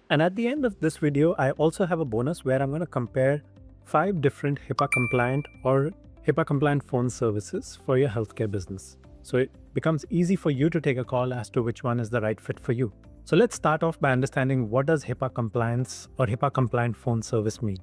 And at the end of this video, I also have a bonus where I'm going to compare 5 different HIPAA compliant or HIPAA compliant phone services for your healthcare business. So it becomes easy for you to take a call as to which one is the right fit for you. So let's start off by understanding what does HIPAA compliance or HIPAA compliant phone service mean.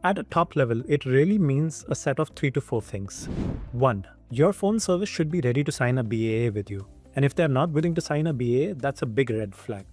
At a top level, it really means a set of 3 to 4 things. 1. Your phone service should be ready to sign a BAA with you. And if they're not willing to sign a BAA, that's a big red flag.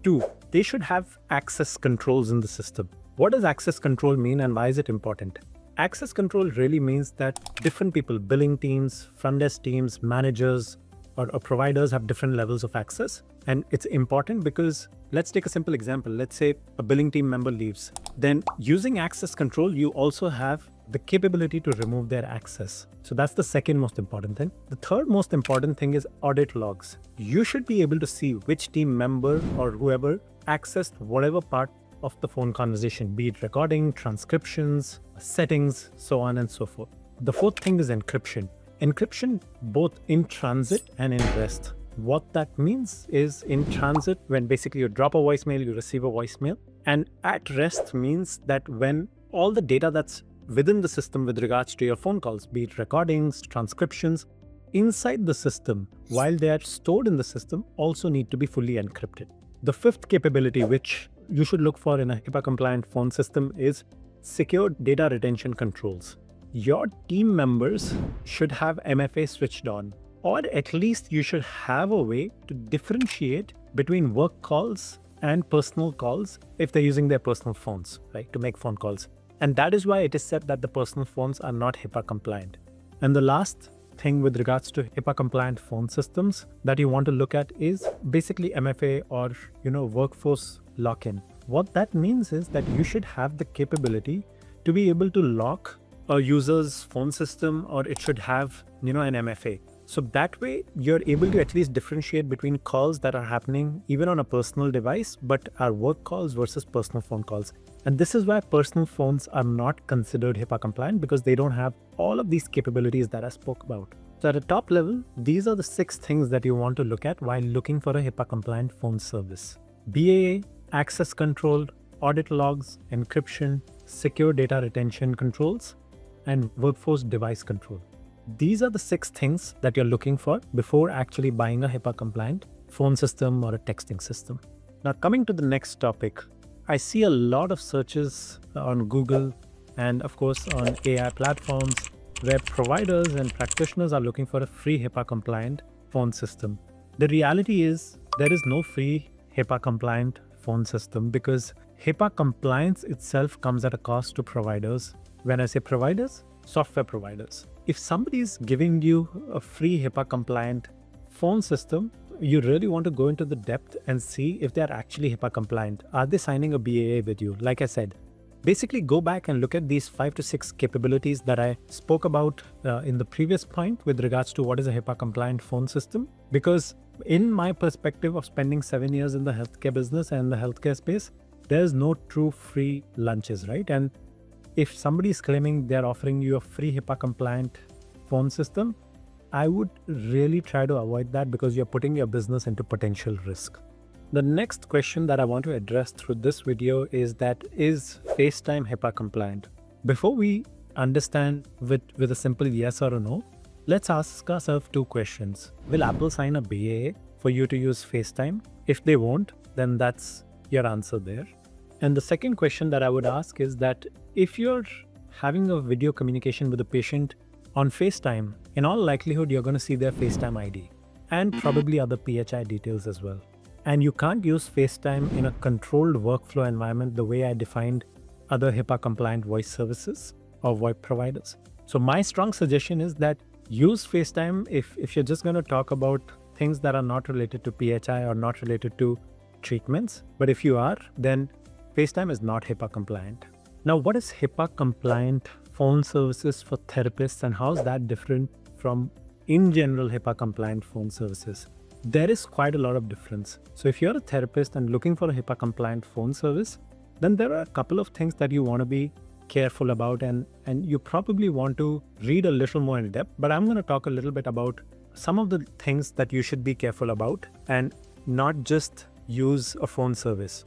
2. They should have access controls in the system. What does access control mean and why is it important? Access control really means that different people, billing teams, front desk teams, managers, or providers have different levels of access. And it's important because let's take a simple example. Let's say a billing team member leaves. Then using access control, you also have the capability to remove their access. So that's the second most important thing. The third most important thing is audit logs. You should be able to see which team member or whoever accessed whatever part of the phone conversation, be it recording, transcriptions, settings, so on and so forth. The fourth thing is encryption. Encryption both in transit and in rest. What that means is in transit, when basically you drop a voicemail, you receive a voicemail. And at rest means that when all the data that's within the system with regards to your phone calls, be it recordings, transcriptions, inside the system, while they are stored in the system, also need to be fully encrypted. The fifth capability, which you should look for in a HIPAA-compliant phone system, is secure data retention controls. Your team members should have MFA switched on, or at least you should have a way to differentiate between work calls and personal calls if they're using their personal phones, right, to make phone calls. And that is why it is said that the personal phones are not HIPAA compliant. And the last thing with regards to HIPAA compliant phone systems that you want to look at is basically MFA or workforce lock-in. What that means is that you should have the capability to be able to lock a user's phone system, or it should have an MFA. So that way you're able to at least differentiate between calls that are happening even on a personal device but are work calls versus personal phone calls. And this is why personal phones are not considered HIPAA compliant, because they don't have all of these capabilities that I spoke about. So at a top level, these are the 6 things that you want to look at while looking for a HIPAA compliant phone service. BAA, access control, audit logs, encryption, secure data retention controls, and workforce device control. These are the 6 things that you're looking for before actually buying a HIPAA compliant phone system or a texting system. Now coming to the next topic, I see a lot of searches on Google and of course on AI platforms where providers and practitioners are looking for a free HIPAA compliant phone system. The reality is there is no free HIPAA compliant phone system because HIPAA compliance itself comes at a cost to providers. When I say providers, software providers. If somebody is giving you a free HIPAA compliant phone system, you really want to go into the depth and see if they are actually HIPAA compliant. Are they signing a BAA with you? Like I said, basically go back and look at these 5 to 6 capabilities that I spoke about in the previous point with regards to what is a HIPAA compliant phone system. Because in my perspective of spending 7 years in the healthcare business and the healthcare space, there's no true free lunches, right? And if somebody is claiming they're offering you a free HIPAA compliant phone system, I would really try to avoid that because you're putting your business into potential risk. The next question that I want to address through this video is that is FaceTime HIPAA compliant? Before we understand with a simple yes or a no, let's ask ourselves 2 questions. Will Apple sign a BAA for you to use FaceTime? If they won't, then that's your answer there. And the second question that I would ask is that if you're having a video communication with a patient on FaceTime, in all likelihood, you're going to see their FaceTime ID and probably other PHI details as well. And you can't use FaceTime in a controlled workflow environment the way I defined other HIPAA compliant voice services or VoIP providers. So my strong suggestion is that use FaceTime if you're just going to talk about things that are not related to PHI or not related to treatments. But if you are, then FaceTime is not HIPAA compliant. Now, what is HIPAA compliant phone services for therapists and how is that different from in general HIPAA compliant phone services? There is quite a lot of difference. So if you're a therapist and looking for a HIPAA compliant phone service, then there are a couple of things that you want to be careful about and you probably want to read a little more in depth, but I'm going to talk a little bit about some of the things that you should be careful about and not just use a phone service.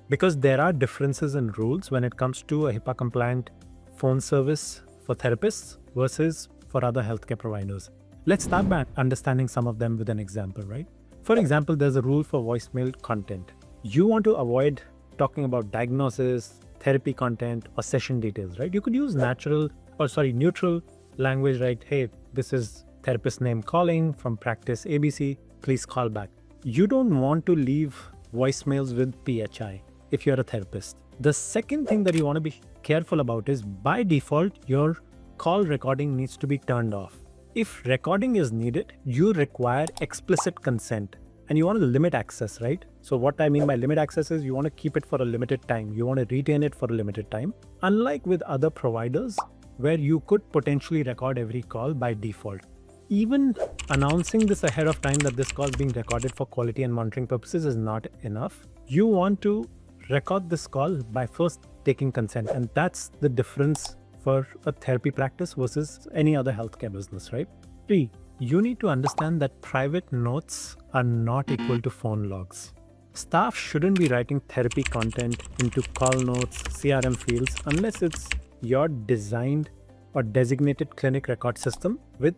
Because there are differences in rules when it comes to a HIPAA compliant phone service for therapists versus for other healthcare providers. Let's start by understanding some of them with an example, right? For example, there's a rule for voicemail content. You want to avoid talking about diagnosis, therapy content, or session details, right? You could use neutral language, right? Hey, this is therapist name calling from practice ABC, please call back. You don't want to leave voicemails with PHI if you're a therapist. The second thing that you want to be careful about is by default, your call recording needs to be turned off. If recording is needed, you require explicit consent and you want to limit access, right? So what I mean by limit access is you want to keep it for a limited time. You want to retain it for a limited time. Unlike with other providers where you could potentially record every call by default. Even announcing this ahead of time that this call is being recorded for quality and monitoring purposes is not enough. You want to record this call by first taking consent, and that's the difference for a therapy practice versus any other healthcare business, right? 3, you need to understand that private notes are not equal to phone logs. Staff shouldn't be writing therapy content into call notes, CRM fields, unless it's your designed or designated clinic record system with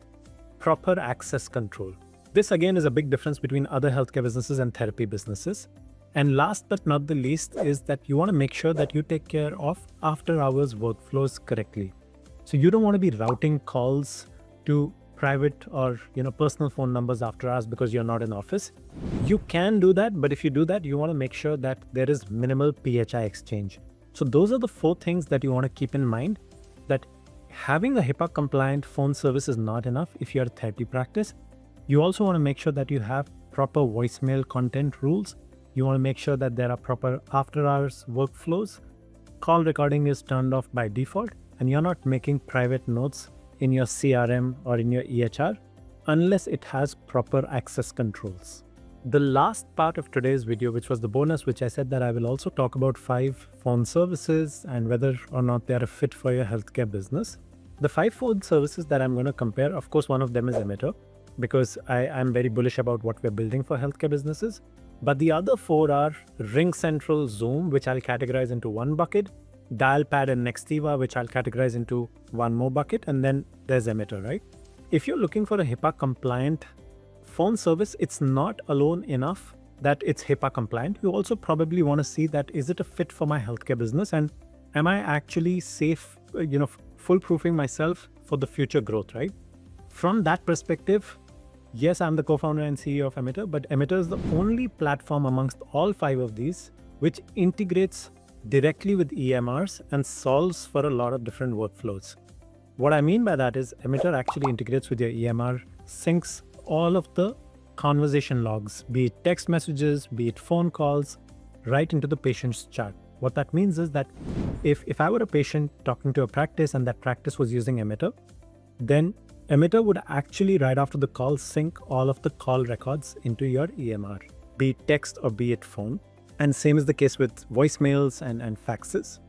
proper access control. This again is a big difference between other healthcare businesses and therapy businesses. And last but not the least is that you want to make sure that you take care of after hours workflows correctly. So you don't want to be routing calls to private or personal phone numbers after hours because you're not in office. You can do that, but if you do that, you want to make sure that there is minimal PHI exchange. So those are the 4 things that you want to keep in mind, that having a HIPAA compliant phone service is not enough if you're a therapy practice. You also want to make sure that you have proper voicemail content rules. You want to make sure that there are proper after hours workflows. Call recording is turned off by default, and you're not making private notes in your CRM or in your EHR unless it has proper access controls. The last part of today's video, which was the bonus, which I said that I will also talk about 5 phone services and whether or not they are a fit for your healthcare business. The 5 phone services that I'm going to compare, of course, one of them is Emitrr, because I'm very bullish about what we're building for healthcare businesses. But the other 4 are RingCentral, Zoom, which I'll categorize into one bucket, Dialpad and Nextiva, which I'll categorize into one more bucket, and then there's Emitrr, right? If you're looking for a HIPAA compliant phone service, it's not alone enough that it's HIPAA compliant. You also probably want to see that is it a fit for my healthcare business, and am I actually safe, foolproofing myself for the future growth, right? From that perspective, yes, I'm the co-founder and CEO of Emitrr, but Emitrr is the only platform amongst all 5 of these which integrates directly with EMRs and solves for a lot of different workflows. What I mean by that is Emitrr actually integrates with your EMR, syncs all of the conversation logs, be it text messages, be it phone calls, right into the patient's chart. What that means is that if I were a patient talking to a practice and that practice was using Emitrr, then Emitrr would actually, right after the call, sync all of the call records into your EMR, be it text or be it phone. And same is the case with voicemails and faxes.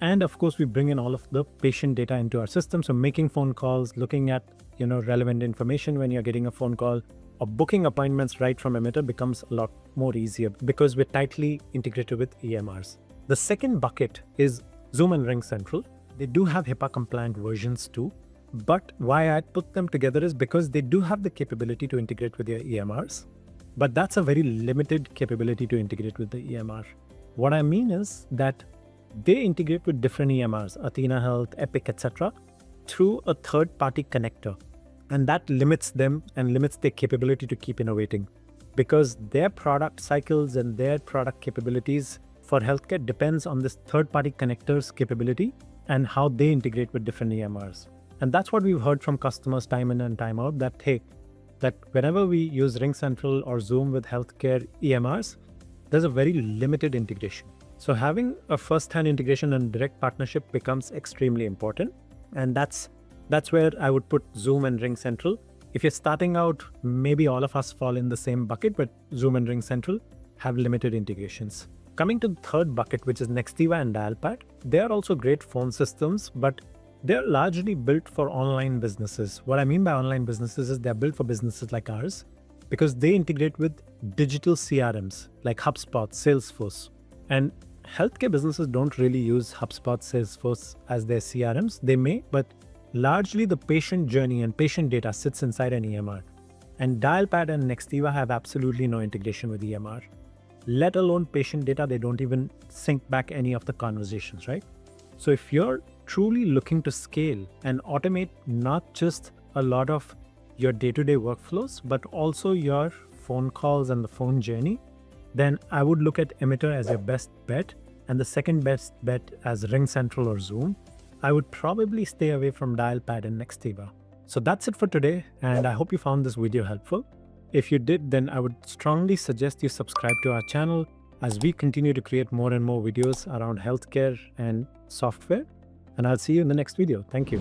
And of course, we bring in all of the patient data into our system. So making phone calls, looking at relevant information when you're getting a phone call, or booking appointments right from Emitrr becomes a lot more easier because we're tightly integrated with EMRs. The second bucket is Zoom and RingCentral. They do have HIPAA compliant versions too. But why I put them together is because they do have the capability to integrate with your EMRs. But that's a very limited capability to integrate with the EMR. What I mean is that they integrate with different EMRs, Athena Health, Epic, etc., through a third-party connector. And that limits them and limits their capability to keep innovating, because their product cycles and their product capabilities for healthcare depends on this third-party connector's capability and how they integrate with different EMRs. And that's what we've heard from customers time in and time out, that hey, that whenever we use RingCentral or Zoom with healthcare EMRs, there's a very limited integration. So having a first-hand integration and direct partnership becomes extremely important. And that's where I would put Zoom and RingCentral. If you're starting out, maybe all of us fall in the same bucket, but Zoom and RingCentral have limited integrations. Coming to the third bucket, which is Nextiva and Dialpad, they are also great phone systems, but They're largely built for online businesses. What I mean by online businesses is they're built for businesses like ours because they integrate with digital CRMs like HubSpot, Salesforce. And healthcare businesses don't really use HubSpot, Salesforce as their CRMs. They may, but largely the patient journey and patient data sits inside an EMR. And Dialpad and Nextiva have absolutely no integration with EMR. Let alone patient data, they don't even sync back any of the conversations, right? So if you're truly looking to scale and automate not just a lot of your day-to-day workflows, but also your phone calls and the phone journey, then I would look at Emitrr as your best bet, and the second best bet as RingCentral or Zoom. I would probably stay away from Dialpad and Nextiva. So that's it for today, and I hope you found this video helpful. If you did, then I would strongly suggest you subscribe to our channel as we continue to create more and more videos around healthcare and software. And I'll see you in the next video. Thank you.